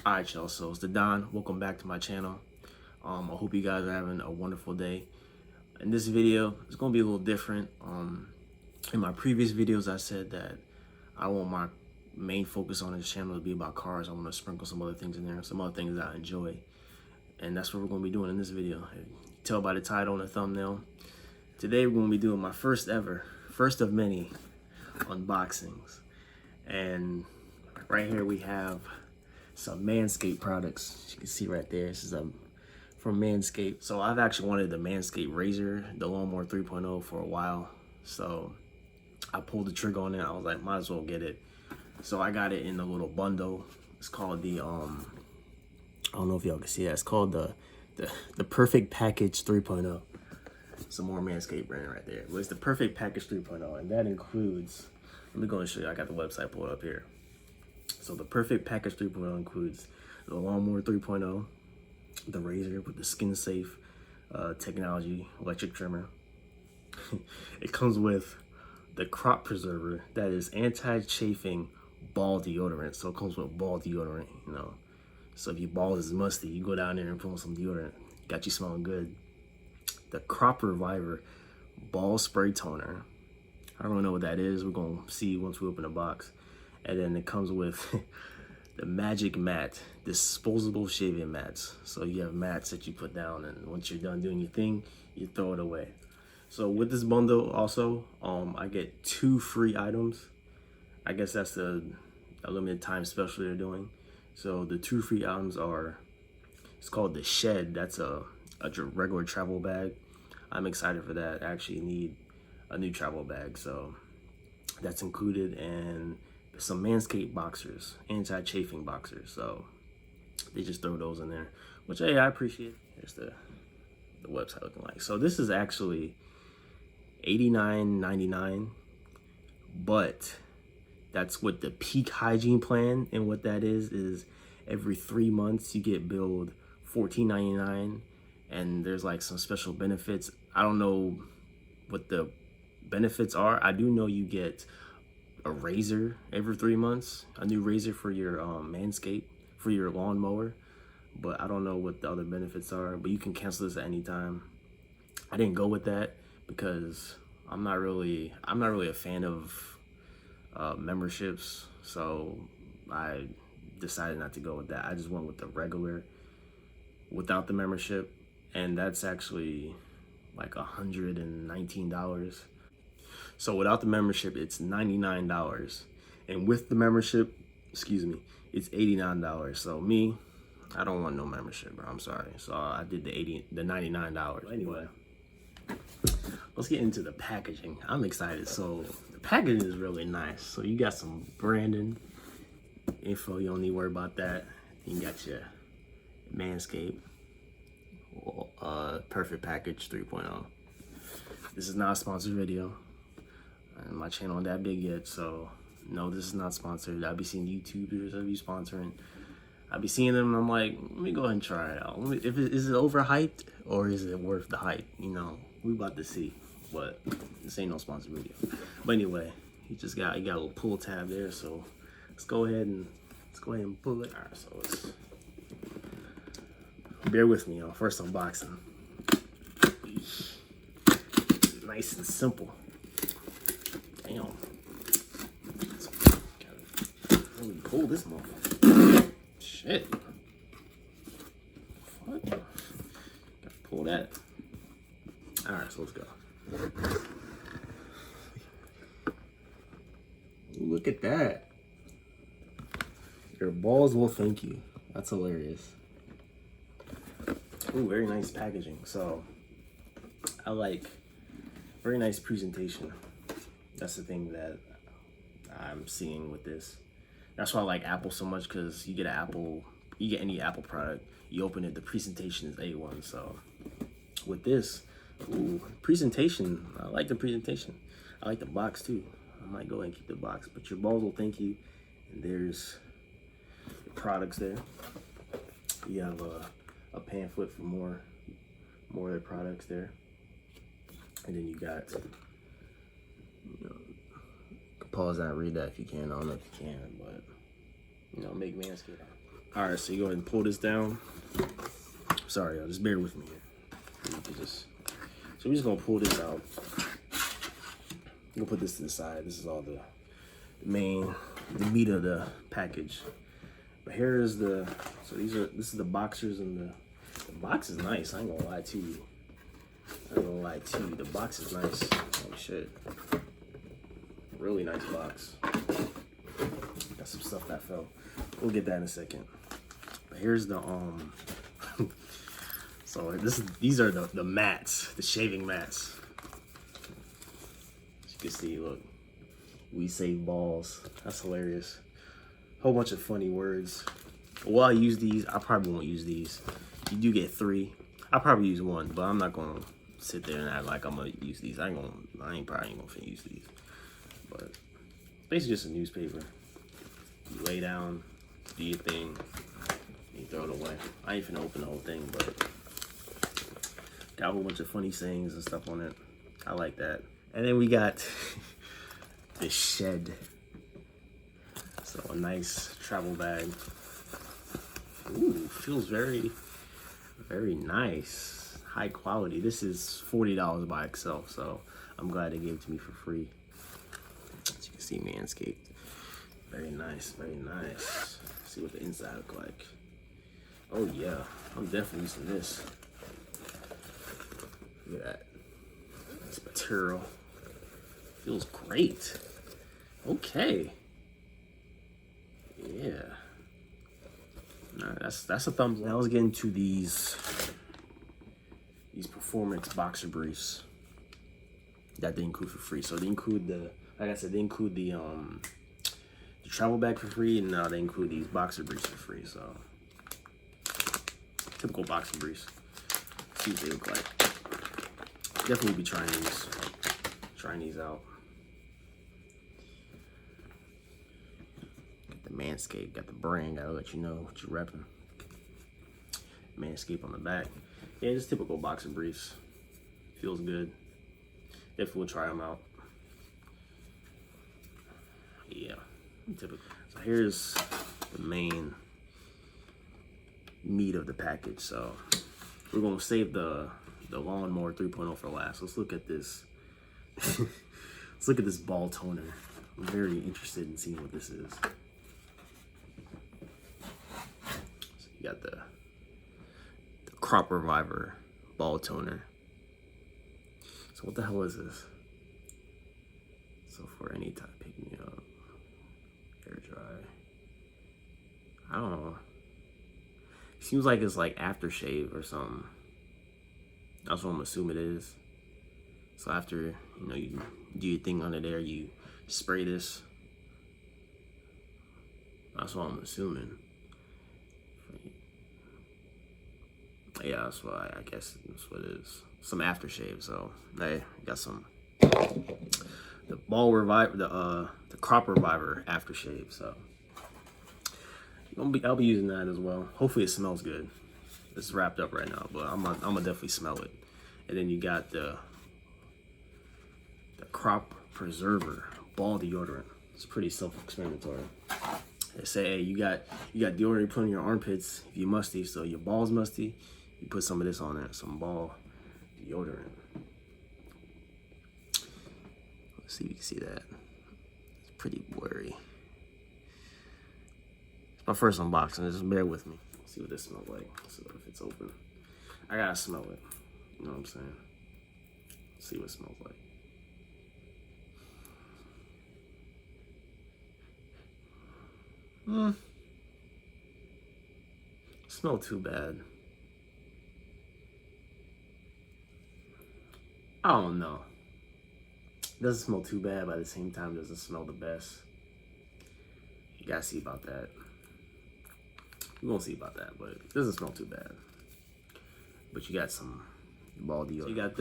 Alright, y'all, so it's the Don. Welcome back to my channel. I hope you guys are having a wonderful day. In this video, it's going to be a little different. In my previous videos, I said that I want my main focus on this channel to be about cars. I want to sprinkle some other things in there, some other things that I enjoy. And that's what we're going to be doing in this video. You can tell by the title and the thumbnail. Today, we're going to be doing my first of many unboxings. And right here we have some Manscaped products. As you can see right there, this is from Manscaped. So I've actually wanted the Manscaped razor, the Lawnmower 3.0 for a while. So I pulled the trigger on it. I was like, might as well get it. So I got it in a little bundle. It's called the, I don't know if y'all can see that. It's called the Perfect Package 3.0. Some more Manscaped brand right there. But it's the Perfect Package 3.0, and that includes, let me go and show you. I got the website pulled up here. So the Perfect Package 3.0 includes the Lawnmower 3.0, the razor with the skin-safe technology, electric trimmer. It comes with the crop preserver that is anti-chafing ball deodorant. So it comes with ball deodorant, you know. So if your balls is musty, you go down there and put on some deodorant. Got you smelling good. The Crop Reviver ball spray toner. I don't know what that is. We're going to see once we open the box. And then it comes with the Magic Mat, disposable shaving mats. So you have mats that you put down, and once you're done doing your thing, you throw it away. So with this bundle also, I get 2 free items. I guess that's the limited time special they're doing. So the 2 free items are, it's called the Shed. That's a regular travel bag. I'm excited for that. I actually need a new travel bag, so that's included, and some Manscaped boxers, anti-chafing boxers. So they just throw those in there, which, hey, I appreciate. Here's the website looking like. So this is actually $89.99, but that's with the peak hygiene plan. And what that is every 3 months you get billed $14.99, and there's like some special benefits. I don't know what the benefits are. I do know you get a razor every 3 months, a new razor for your Manscaped, for your lawnmower, but I don't know what the other benefits are. But you can cancel this at any time. I didn't go with that because I'm not really a fan of memberships, so I decided not to go with that. I just went with the regular without the membership, and that's actually like $119. So without the membership, it's $99, and with the membership, excuse me, it's $89. So me, I don't want no membership, bro. I'm sorry. So I did the $99. Anyway, let's get into the packaging. I'm excited. So the packaging is really nice. So you got some branding info. You don't need to worry about that. You got your Manscaped Perfect Package 3.0. This is not a sponsored video. And my channel ain't that big yet, so no, this is not sponsored. I be seeing YouTubers that be sponsoring. I be seeing them, and I'm like, let me go ahead and try it out. Is it overhyped or is it worth the hype? You know, we about to see. But this ain't no sponsored video. But anyway, he got a little pull tab there, so let's go ahead and pull it. All right, so let's bear with me, y'all. First unboxing. Nice and simple. Damn. Gotta really pull this motherfucker. Shit. What? Gotta pull that. Alright, so let's go. Look at that. Your balls will thank you. That's hilarious. Ooh, very nice packaging. So, I like very nice presentation. That's the thing that I'm seeing with this. That's why I like Apple so much, because you get any Apple product, you open it, the presentation is A1. So with this, ooh, presentation, I like the presentation. I like the box too. I might go ahead and keep the box, but your balls will thank you. And there's the products there. You have a pamphlet for more of the products there. And then you got, you know, pause that and read that if you can. I don't know if you can, but, you know, make Manscaped. All right, so you go ahead and pull this down. Sorry, y'all, just bear with me here. So we're just gonna pull this out. I'm gonna put this to the side. This is all the meat of the package. But here is this is the boxers, and the box is nice. I ain't gonna lie to you. The box is nice. Oh shit. Really nice box. Got some stuff that fell. We'll get that in a second. But here's the so these are the mats, the shaving mats. As you can see, look. We save balls. That's hilarious. Whole bunch of funny words. Will I use these? I probably won't use these. You do get 3. I'll probably use 1, but I'm not gonna sit there and act like I'm gonna use these. I ain't probably gonna use these. But it's basically just a newspaper. You lay down, do your thing, and you throw it away. I ain't finna open the whole thing, but got a whole bunch of funny sayings and stuff on it. I like that. And then we got the shed. So a nice travel bag. Ooh, feels very, very nice. High quality. This is $40 by itself, so I'm glad they gave it to me for free. As you can see, Manscaped. Very nice, very nice. Let's see what the inside look like. Oh yeah, I'm definitely using this. Look at that. Nice material. Feels great. Okay. Yeah. Nah, that's a thumbs up. Now let's get into these performance boxer briefs that they include for free. So they include like I said, they include the travel bag for free, and now they include these boxer briefs for free. So typical boxer briefs. See what they look like. Definitely be trying these out. Got the Manscaped, got the brand, gotta let you know what you're repping. Manscaped on the back. Yeah, just typical boxer briefs. Feels good. Definitely will try them out. Yeah, typical. So here's the main meat of the package. So we're gonna save the Lawnmower 3.0 for last. Let's look at this. Let's look at this ball toner. I'm very interested in seeing what this is. So you got the Crop Reviver ball toner. So what the hell is this? So for any type, pick me up, air dry. I don't know. Seems like it's like aftershave or something. That's what I'm assuming it is. So after, you do your thing under there, you spray this. That's what I'm assuming. Yeah, that's why I guess that's what it is. Some aftershave. So hey, got some the ball revive the Crop Reviver aftershave. So I'll be using that as well. Hopefully it smells good. It's wrapped up right now, but I'm gonna definitely smell it. And then you got the Crop Preserver ball deodorant. It's pretty self-explanatory. They say, hey, you got deodorant you put on your armpits if you're musty, so your balls musty, you put some of this on there, some ball deodorant. Let's see if you can see that. It's pretty blurry. It's my first unboxing, just bear with me. Let's see what this smells like. So if it's open, I gotta smell it. You know what I'm saying? Let's see what it smells like. Smell too bad. I don't know. It doesn't smell too bad, but at the same time, it doesn't smell the best. You gotta see about that. We won't see about that, but it doesn't smell too bad. But you got some ball deodorant. So you got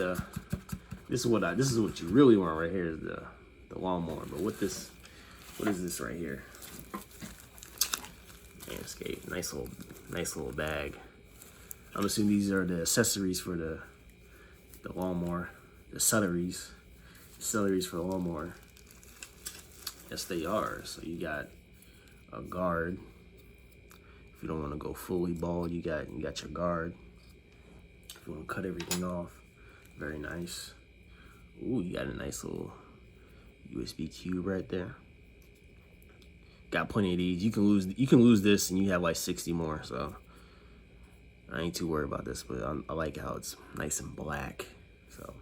this is what you really want right here is the Lawnmower. But what is this right here? Manscaped, nice little bag. I'm assuming these are the accessories for the Lawnmower, the celeries for the Lawnmower. Yes, they are. So you got a guard If you don't want to go fully bald, you got your guard. If you want to cut everything off, very nice. Ooh, you got a nice little USB cube right there. Got plenty of these. You can lose this and you have like 60 more, so I ain't too worried about this, but I like how it's nice and black. So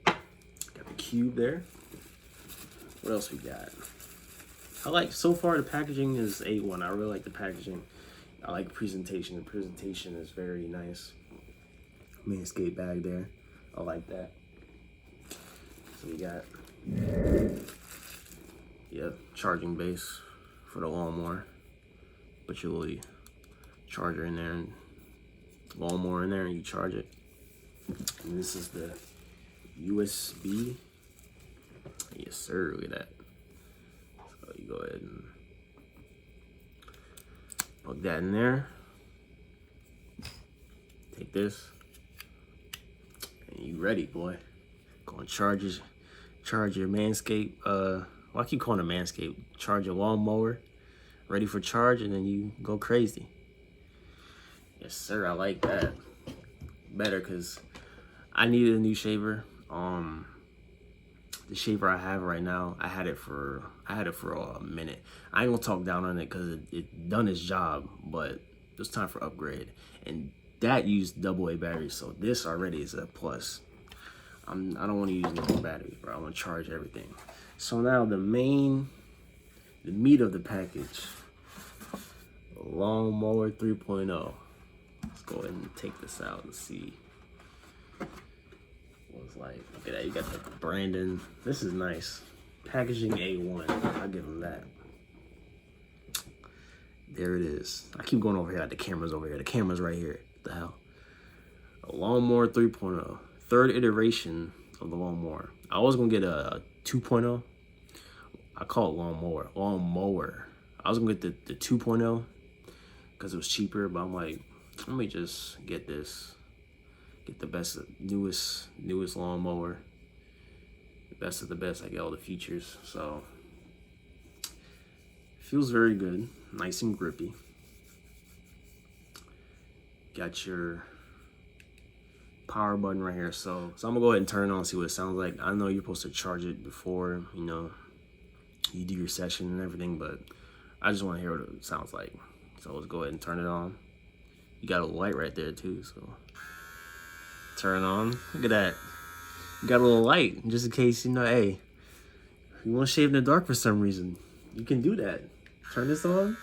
got the cube there. What else we got? I like, so far the packaging is A1. I really like the packaging. I like the presentation. The presentation is very nice. Manscaped bag there. I like that. So we got, yeah, charging base for the lawnmower. Put your little charger in there and lawnmower in there and you charge it. And this is the USB. Yes, sir. Look at that. So you go ahead and plug that in there. Take this, and you ready, boy. Go and charge your Manscaped. Well, I keep calling it Manscaped. Charge your lawnmower, ready for charge, and then you go crazy. Yes, sir. I like that better because I needed a new shaver. The shaver I have right now, I had it for a minute. I ain't gonna talk down on it because it done its job, but it's time for upgrade. And that used AA batteries, so this already is a plus. I don't want to use no more batteries, bro. I want to charge everything. So now the meat of the package, Lawnmower 3.0. Let's go ahead and take this out and see what it's like. Look at that, you got the branding. This is nice. Packaging A1, I'll give them that. There it is. I keep going over here, the camera's over here. The camera's right here. What the hell? A Lawnmower 3.0. Third iteration of the lawnmower. I was gonna get a 2.0. I call it lawnmower. I was gonna get the 2.0 because it was cheaper, but I'm like, let me just get this. Get the best, newest lawnmower. The best of the best. I get all the features. So feels very good, nice and grippy. Got your power button right here. So I'm gonna go ahead and turn it on and see what it sounds like. I know you're supposed to charge it before, you know, you do your session and everything, but I just want to hear what it sounds like. So let's go ahead and turn it on. You got a light right there too, so turn it on. Look at that. You got a little light just in case, you know, hey, if you want to shave in the dark for some reason, you can do that. Turn this on,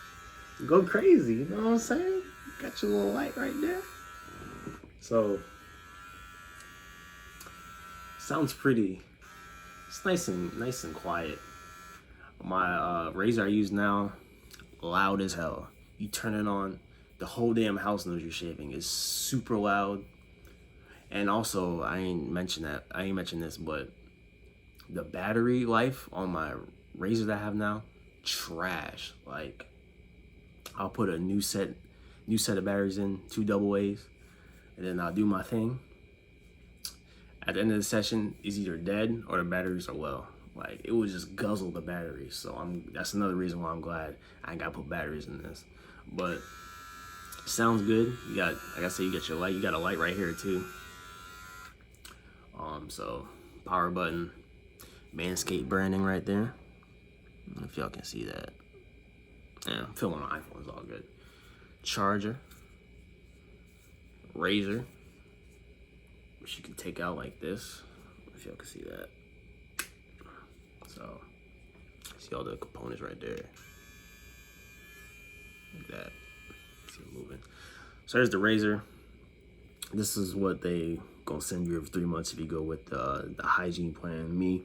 go crazy, you know what I'm saying? Got your little light right there. So sounds pretty, it's nice and quiet. My razor I use now, loud as hell. You turn it on, the whole damn house knows you're shaving. It's super loud. And also, I ain't mentioned this, but the battery life on my razor that I have now, trash. Like, I'll put a new set of batteries in, 2 AA's, and then I'll do my thing. At the end of the session, it's either dead or the batteries are low. Like, it would just guzzle the batteries. So that's another reason why I'm glad I ain't gotta put batteries in this. But it sounds good. You got, like I said, you got your light. You got a light right here too. So power button, Manscaped branding right there. I don't know if y'all can see that. Yeah, I'm filming on iPhone, it's all good. Charger, razor, which you can take out like this. I don't know if y'all can see that. So, see all the components right there. Like that. See it moving. So there's the razor. This is what they gonna send you every 3 months if you go with the hygiene plan. Me,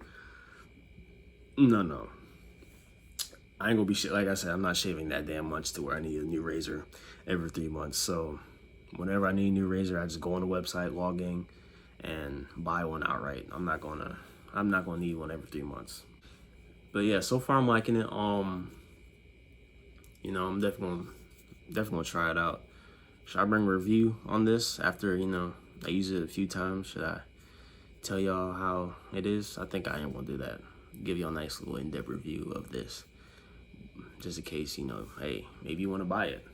no. I ain't gonna be, like I said, I'm not shaving that damn much to where I need a new razor every 3 months. So whenever I need a new razor, I just go on the website, log in, and buy one outright. I'm not gonna need one every 3 months. But yeah, so far I'm liking it. You know, I'm definitely gonna try it out. Should I bring a review on this after, you know, I use it a few times? Should I tell y'all how it is? I think I am gonna do that. Give you a nice little in-depth review of this, just in case, you know, hey, maybe you want to buy it.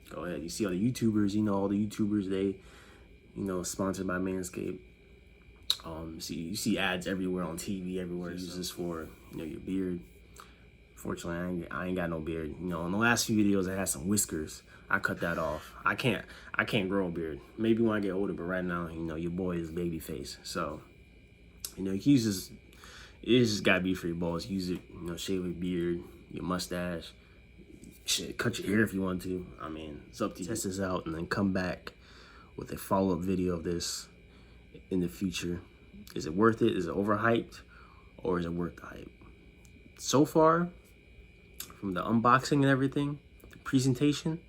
go ahead. You see all the YouTubers, you know, all the YouTubers, they, you know, sponsored by Manscaped. You see ads everywhere on TV, everywhere. Use this for, you know, your beard. Fortunately, I ain't got no beard. You know, in the last few videos, I had some whiskers. I cut that off. I can't grow a beard. Maybe when I get older, but right now, you know, your boy is baby face. So, you know, you can use this. It's just gotta be for your balls. Use it, you know, shave your beard, your mustache. Shit, cut your hair if you want to. I mean, it's up to you. Test this out and then come back with a follow-up video of this in the future. Is it worth it? Is it overhyped? Or is it worth the hype? So far, from the unboxing and everything, the presentation,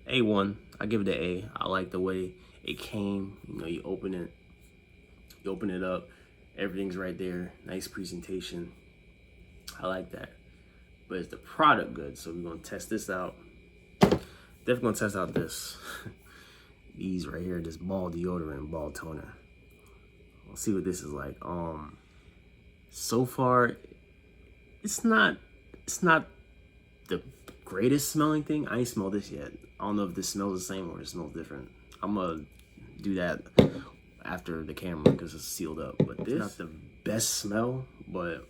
A1. I give it an A. I like the way it came. You know, you open it up, everything's right there. Nice presentation. I like that. But is the product good? So we're gonna test this out. Definitely gonna test out this. These right here, this ball deodorant, ball toner. We'll see what this is like. So far, it's not the greatest smelling thing. I ain't smelled this yet. I don't know if this smells the same or it smells different. I'm gonna do that after the camera because it's sealed up. But this is not the best smell, but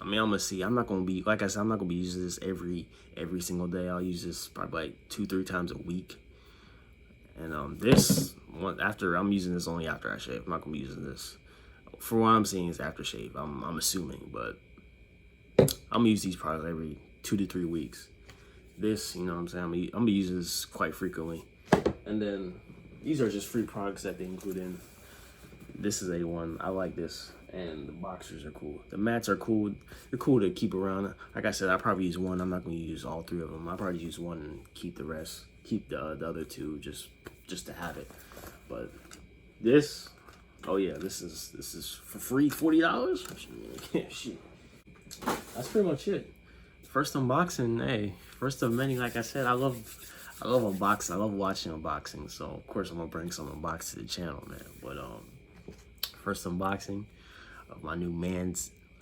I mean, I'm gonna see. I'm not gonna be, like I said, I'm not gonna be using this every single day. I'll use this probably like 2-3 times a week. And this one, I'm using this only after I shave. I'm not gonna be using this. For what I'm seeing is after shave. I'm assuming, but I'm gonna use these products every 2 to 3 weeks. This, you know what I'm saying? I'm gonna use this quite frequently. And then these are just free products that they include in. This is A1. I like this. And the boxers are cool. The mats are cool. They're cool to keep around. Like I said, I probably use one. I'm not gonna use all 3 of them. I'll probably use one and keep the rest. Keep the other 2 just to have it. But this, oh yeah, this is for free, $40. Yeah, shit. That's pretty much it. First unboxing, hey, first of many. Like I said, I love unboxing. I love watching unboxing. So of course I'm gonna bring some unboxing to the channel, man. But first unboxing of my new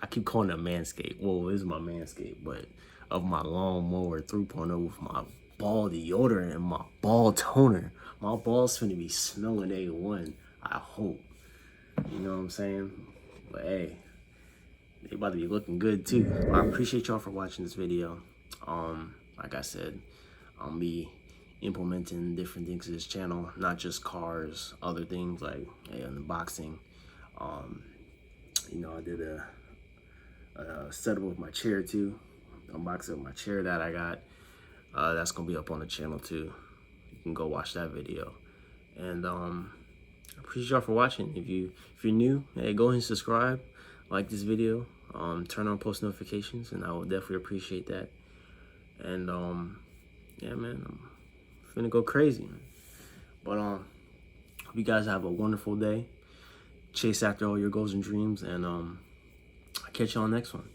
I keep calling it Manscaped. Well, this is my Manscaped, but of my Lawnmower 3.0 with my ball deodorant and my ball toner. My balls finna be smelling A1, I hope. You know what I'm saying? But hey, they about to be looking good too. I appreciate y'all for watching this video. Like I said, I'll be implementing different things to this channel, not just cars, other things like unboxing. You know, I did a setup with my chair too. Unboxing of my chair that I got. That's gonna be up on the channel too. You can go watch that video. And I appreciate y'all for watching. If you're new, hey, go ahead and subscribe, like this video, turn on post notifications, and I will definitely appreciate that. And yeah, man, I'm finna go crazy, man. But hope you guys have a wonderful day. Chase after all your goals and dreams, and I'll catch you on the next one.